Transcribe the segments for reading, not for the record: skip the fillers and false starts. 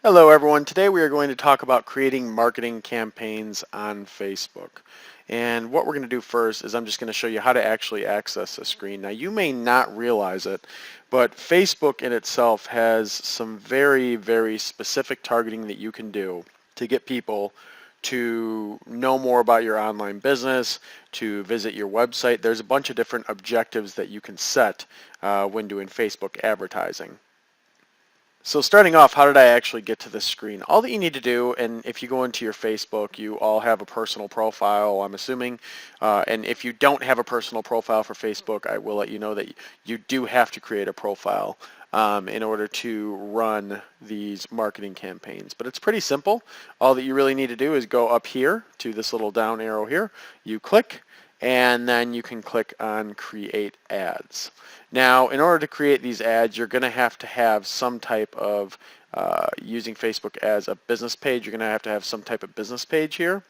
Hello everyone. Today we are going to talk about creating marketing campaigns on Facebook. And what we're going to do first is I'm just going to show you how to actually access the screen. Now you may not realize it, but Facebook in itself has some very specific targeting that you can do to get people to know more about your online business, to visit your website. There's a bunch of different objectives that you can set when doing Facebook advertising. So starting off, how did I actually get to this screen? All that you need to do, and if you go into your Facebook, you all have a personal profile, I'm assuming. And if you don't have a personal profile for Facebook, I will let you know that you do have to create a profile in order to run these marketing campaigns. But it's pretty simple. All that you really need to do is go up here to this little down arrow here. You click, and then you can click on Create Ads. Now, in order to create these ads, you're going to have some type of, using Facebook as a business page, you're going to have some type of business page here.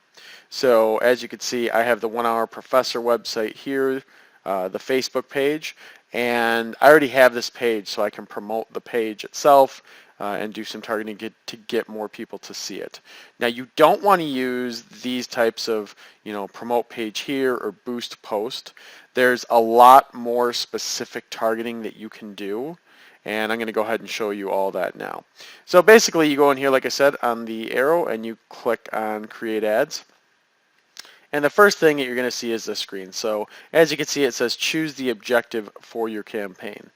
So as you can see, I have the 1 Hour Professor website here, the Facebook page, and I already have this page so I can promote the page itself and do some targeting to get more people to see it. Now you don't want to use these types of, promote page here or boost post. There's a lot more specific targeting that you can do, and I'm going to go ahead and show you all that now. So basically you go in here, like I said, on the arrow and you click on Create Ads. And the first thing that you're going to see is this screen. So as you can see, it says choose the objective for your campaign.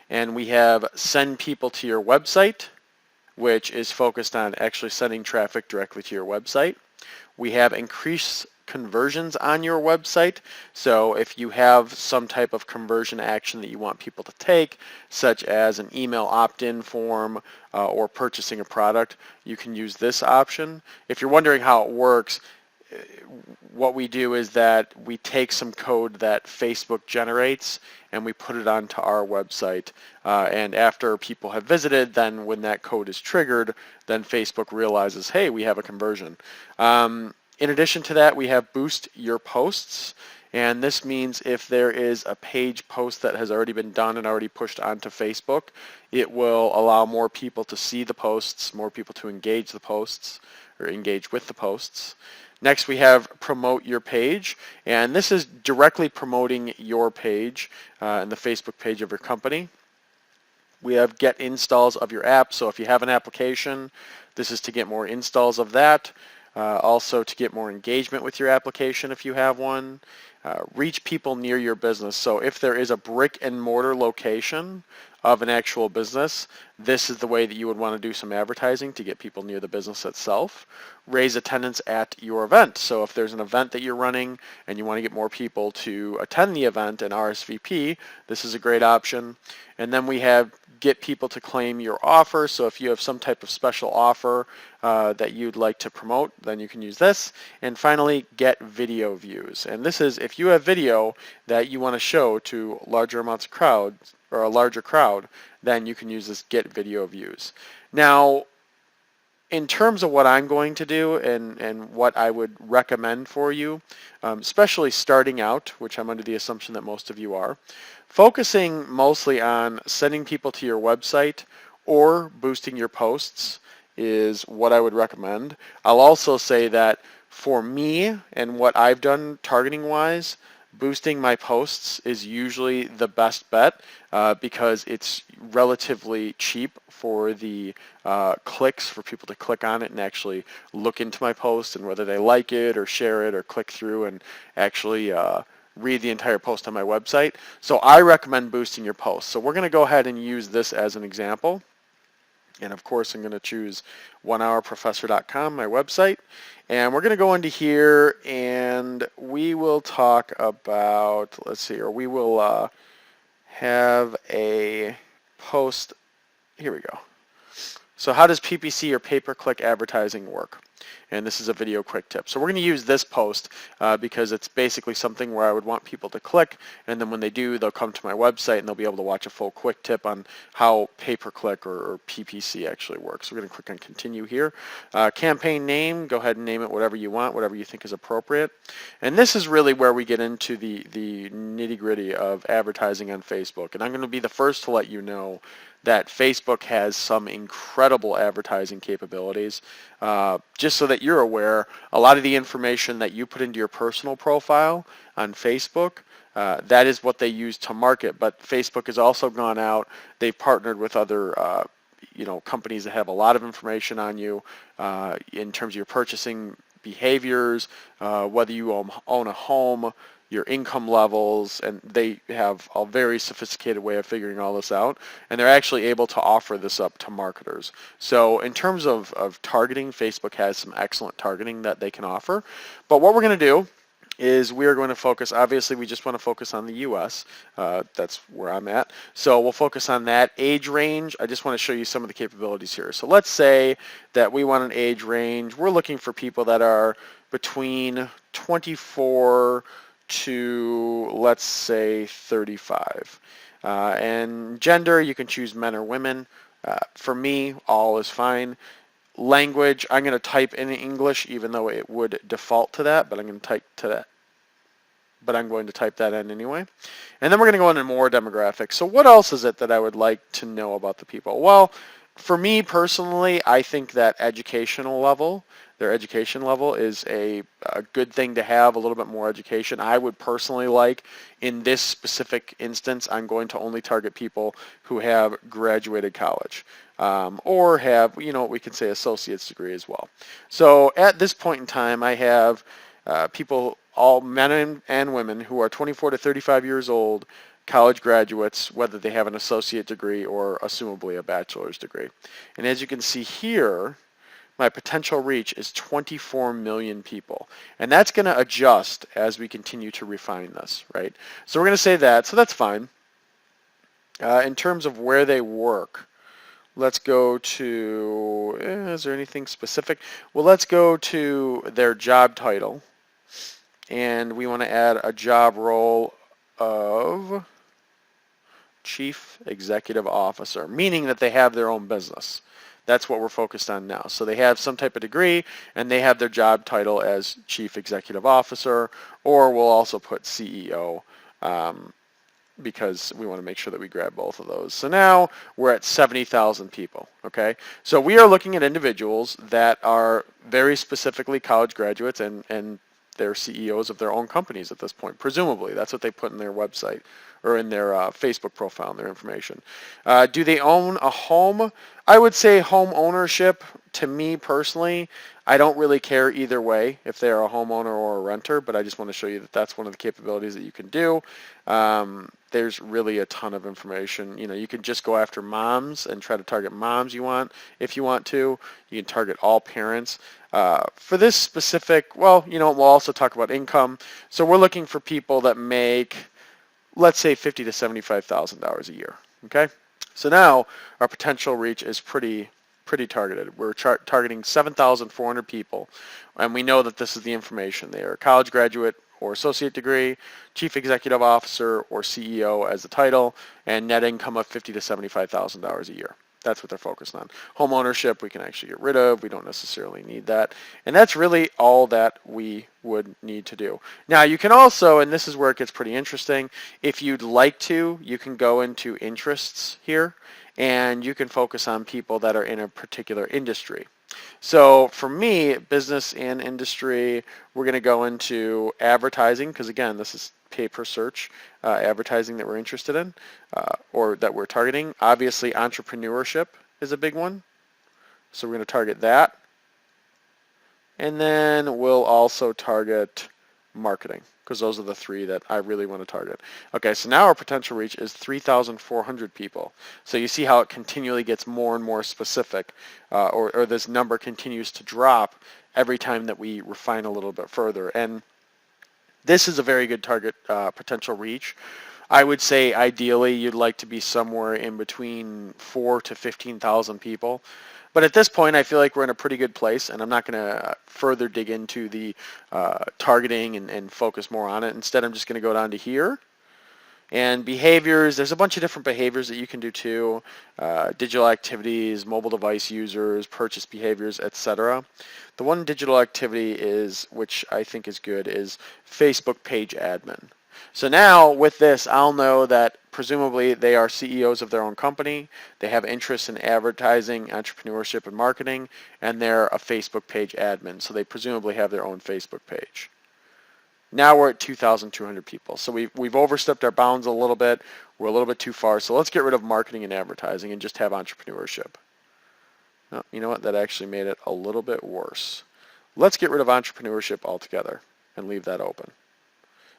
And we have send people to your website, which is focused on actually sending traffic directly to your website. We have increase conversions on your website. So if you have some type of conversion action that you want people to take, such as an email opt-in form or purchasing a product, you can use this option. If you're wondering how it works, what we do is that we take some code that Facebook generates and we put it onto our website. And after people have visited, then when that code is triggered, then Facebook realizes, hey, we have a conversion. In addition to that, we have boost your posts. And this means if there is a page post that has already been done and already pushed onto Facebook, it will allow more people to see the posts, more people to engage the posts or engage with the posts. Next, we have promote your page, and this is directly promoting your page and the Facebook page of your company. We have get installs of your app, so if you have an application, this is to get more installs of that. Also to get more engagement with your application if you have one. Reach people near your business. So if there is a brick and mortar location of an actual business, this is the way that you would want to do some advertising to get people near the business itself. Raise attendance at your event. So if there's an event that you're running and you want to get more people to attend the event and RSVP, this is a great option. And then we have get people to claim your offer. So if you have some type of special offer that you'd like to promote, then you can use this. And finally, get video views. And this is if you have video that you want to show to larger amounts of crowds or a larger crowd, then you can use this get video views. Now, in terms of what I'm going to do and what I would recommend for you, especially starting out, which I'm under the assumption that most of you are, focusing mostly on sending people to your website or boosting your posts is what I would recommend. I'll also say that for me and what I've done targeting wise, boosting my posts is usually the best bet because it's relatively cheap for the clicks, for people to click on it and actually look into my post and whether they like it or share it or click through and actually read the entire post on my website. So I recommend boosting your posts. So we're going to go ahead and use this as an example. And of course, I'm going to choose 1hourprofessor.com, my website. And we're going to go into here and we will talk about, let's see, or we will have a post. Here we go. So how does PPC or pay-per-click advertising work? and this is a video quick tip. So we're going to use this post because it's basically something where I would want people to click, and then when they do, they'll come to my website and they'll be able to watch a full quick tip on how pay-per-click or PPC actually works. So we're going to click on continue here. Campaign name, go ahead and name it whatever you want, whatever you think is appropriate. And this is really where we get into the nitty-gritty of advertising on Facebook. And I'm going to be the first to let you know that Facebook has some incredible advertising capabilities. Just so that you're aware, a lot of the information that you put into your personal profile on Facebook, that is what they use to market. But Facebook has also gone out, they've partnered with other companies that have a lot of information on you in terms of your purchasing behaviors, whether you own a home, your income levels, and they have a very sophisticated way of figuring all this out, and they're actually able to offer this up to marketers. So in terms of targeting, Facebook has some excellent targeting that they can offer. But what we're going to do is we are going to focus, obviously we just want to focus on the US, that's where I'm at, so we'll focus on that. Age range, I just want to show you some of the capabilities here. So let's say that we want an age range, we're looking for people that are between 24 to, let's say, 35. And gender, you can choose men or women. For me, all is fine. Language, I'm going to type in English, even though it would default to that, but I'm going to type that in anyway. And then we're going to go into more demographics. So what else is it that I would like to know about the people? Well, for me personally, I think that their education level is a good thing to have, a little bit more education. I would personally like, in this specific instance, I'm going to only target people who have graduated college or have, what we could say associate's degree as well. So at this point in time, I have people, all men and women, who are 24 to 35 years old, college graduates, whether they have an associate degree or assumably a bachelor's degree. And as you can see here, my potential reach is 24 million people. And that's going to adjust as we continue to refine this, right? So we're going to say that, so that's fine. In terms of where they work, let's go to, is there anything specific? Well, let's go to their job title. And we want to add a job role of Chief Executive Officer, meaning that they have their own business. That's what we're focused on now. So they have some type of degree, and they have their job title as Chief Executive Officer, or we'll also put CEO because we want to make sure that we grab both of those. So now we're at 70,000 people, okay? So we are looking at individuals that are very specifically college graduates and they're CEOs of their own companies at this point, presumably. That's what they put in their website or in their Facebook profile and their information. Do they own a home? I would say home ownership, to me personally, I don't really care either way if they're a homeowner or a renter, but I just want to show you that that's one of the capabilities that you can do. There's really a ton of information. You can just go after moms and try to target moms if you want to. You can target all parents. For this specific, we'll also talk about income. So we're looking for people that make, let's say, $50,000 to $75,000 a year. Okay, so now our potential reach is pretty targeted. We're targeting 7,400 people, and we know that this is the information. They are a college graduate or associate degree, chief executive officer or CEO as the title, and net income of $50,000 to $75,000 a year. That's what they're focused on. Home ownership we can actually get rid of. We don't necessarily need that. And that's really all that we would need to do. Now you can also, and this is where it gets pretty interesting, if you'd like to, you can go into interests here and you can focus on people that are in a particular industry. So for me, business and industry, we're going to go into advertising because again, this is pay-per-search advertising that we're interested in or that we're targeting. Obviously, entrepreneurship is a big one. So we're going to target that. And then we'll also target marketing because those are the three that I really want to target. Okay, so now our potential reach is 3,400 people. So you see how it continually gets more and more specific or this number continues to drop every time that we refine a little bit further. And this is a very good target potential reach. I would say ideally you'd like to be somewhere in between 4,000 to 15,000 people. But at this point, I feel like we're in a pretty good place, and I'm not going to further dig into the targeting and focus more on it. Instead, I'm just going to go down to here. And behaviors, there's a bunch of different behaviors that you can do too. Digital activities, mobile device users, purchase behaviors, etc. The one digital activity is, which I think is good, is Facebook page admin. So now with this, I'll know that presumably they are CEOs of their own company, they have interests in advertising, entrepreneurship, and marketing, and they're a Facebook page admin. So they presumably have their own Facebook page. Now we're at 2,200 people. So we've overstepped our bounds a little bit. We're a little bit too far. So let's get rid of marketing and advertising and just have entrepreneurship. No, you know what? That actually made it a little bit worse. Let's get rid of entrepreneurship altogether and leave that open.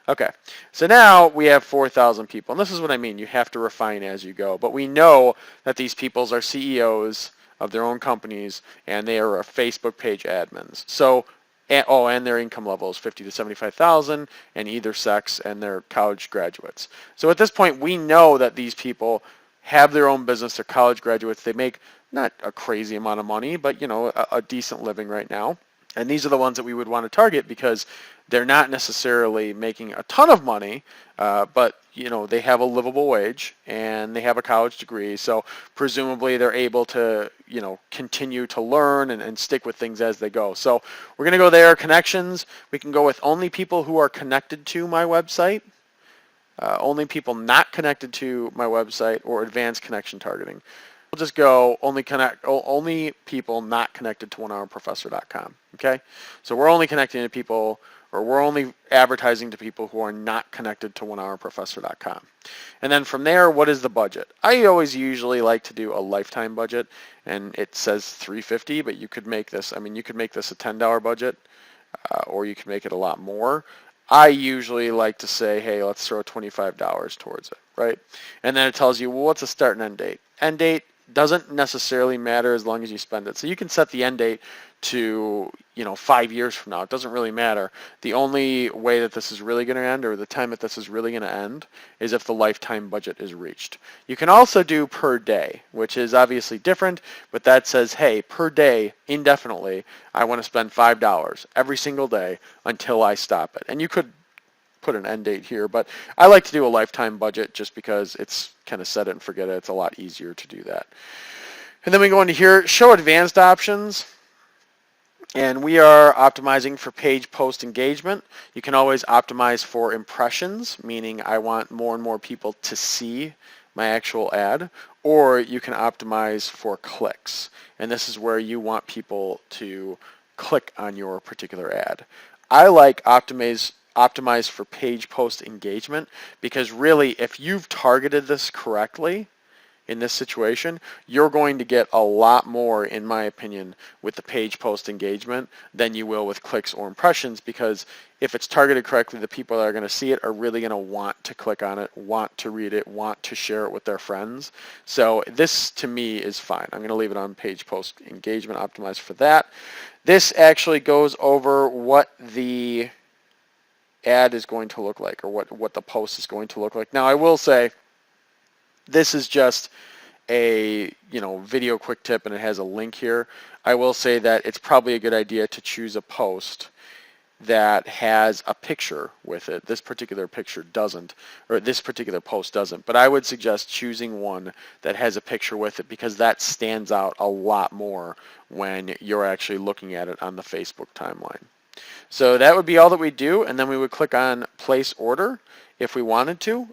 Okay, so now we have 4,000 people. And this is what I mean. You have to refine as you go. But we know that these people are CEOs of their own companies, and they are Facebook page admins. So, and their income level is 50 to 75,000, and either sex, and they're college graduates. So at this point, we know that these people have their own business. They're college graduates. They make not a crazy amount of money, but a decent living right now. And these are the ones that we would want to target because they're not necessarily making a ton of money, but they have a livable wage and they have a college degree. So presumably they're able to continue to learn and stick with things as they go. So we're going to go there. Connections. We can go with only people who are connected to my website, only people not connected to my website, or advanced connection targeting. We'll just go only people not connected to onehourprofessor.com. Okay, so we're only connecting to people, or we're only advertising to people who are not connected to onehourprofessor.com. And then from there, what is the budget? I always usually like to do a lifetime budget, and it says $350, but you could make this. You could make this a $10 budget, or you could make it a lot more. I usually like to say, hey, let's throw $25 towards it, right? And then it tells you, well, what's the start and end date? End date doesn't necessarily matter as long as you spend it. So you can set the end date to 5 years from now. It doesn't really matter. The only way that this is really going to end, or the time that this is really going to end, is if the lifetime budget is reached. You can also do per day, which is obviously different, but that says, hey, per day, indefinitely, I want to spend $5 every single day until I stop it. And you could put an end date here, but I like to do a lifetime budget just because it's kind of set it and forget it. It's a lot easier to do that. And then we go into here, show advanced options. And we are optimizing for page post engagement. You can always optimize for impressions, meaning I want more and more people to see my actual ad, or you can optimize for clicks. And this is where you want people to click on your particular ad. I like optimize for page post engagement because really, if you've targeted this correctly, in this situation, you're going to get a lot more, in my opinion, with the page post engagement than you will with clicks or impressions, because if it's targeted correctly, the people that are going to see it are really going to want to click on it, want to read it, want to share it with their friends. So this, to me, is fine. I'm going to leave it on page post engagement, optimized for that. This actually goes over what the ad is going to look like, or what the post is going to look like. Now, I will say, this is just a video quick tip, and it has a link here. I will say that it's probably a good idea to choose a post that has a picture with it. This particular picture doesn't, or this particular post doesn't, but I would suggest choosing one that has a picture with it because that stands out a lot more when you're actually looking at it on the Facebook timeline. So that would be all that we do, and then we would click on place order if we wanted to,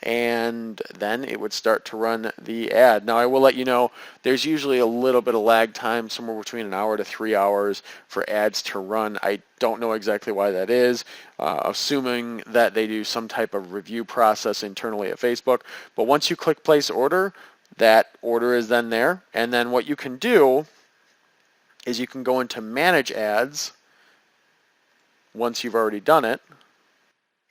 and then it would start to run the ad. Now I will let you know there's usually a little bit of lag time, somewhere between an hour to 3 hours for ads to run. I don't know exactly why that is, assuming that they do some type of review process internally at Facebook. But once you click place order, that order is then there, and then what you can do is you can go into manage ads once you've already done it,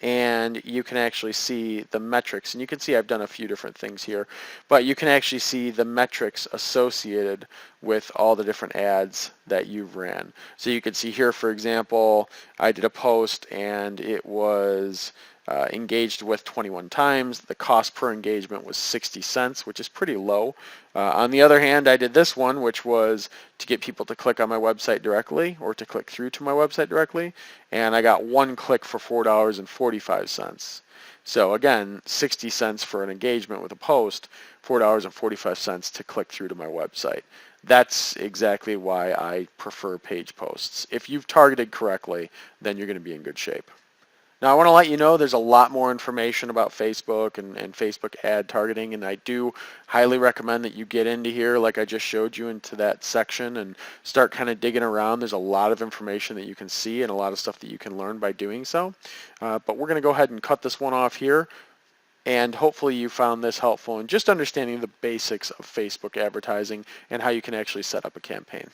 and you can actually see the metrics. And you can see I've done a few different things here, but you can actually see the metrics associated with all the different ads that you've ran. So you can see here, for example, I did a post and it was engaged with 21 times. The cost per engagement was 60 cents, which is pretty low. On the other hand, I did this one, which was to get people to click on my website directly or to click through to my website directly, and I got one click for $4.45. So again, 60 cents for an engagement with a post, $4.45 to click through to my website. That's exactly why I prefer page posts. If you've targeted correctly, then you're going to be in good shape. Now, I want to let you know there's a lot more information about Facebook and Facebook ad targeting, and I do highly recommend that you get into here like I just showed you, into that section, and start kind of digging around. There's a lot of information that you can see and a lot of stuff that you can learn by doing so. But we're going to go ahead and cut this one off here, and hopefully you found this helpful in just understanding the basics of Facebook advertising and how you can actually set up a campaign.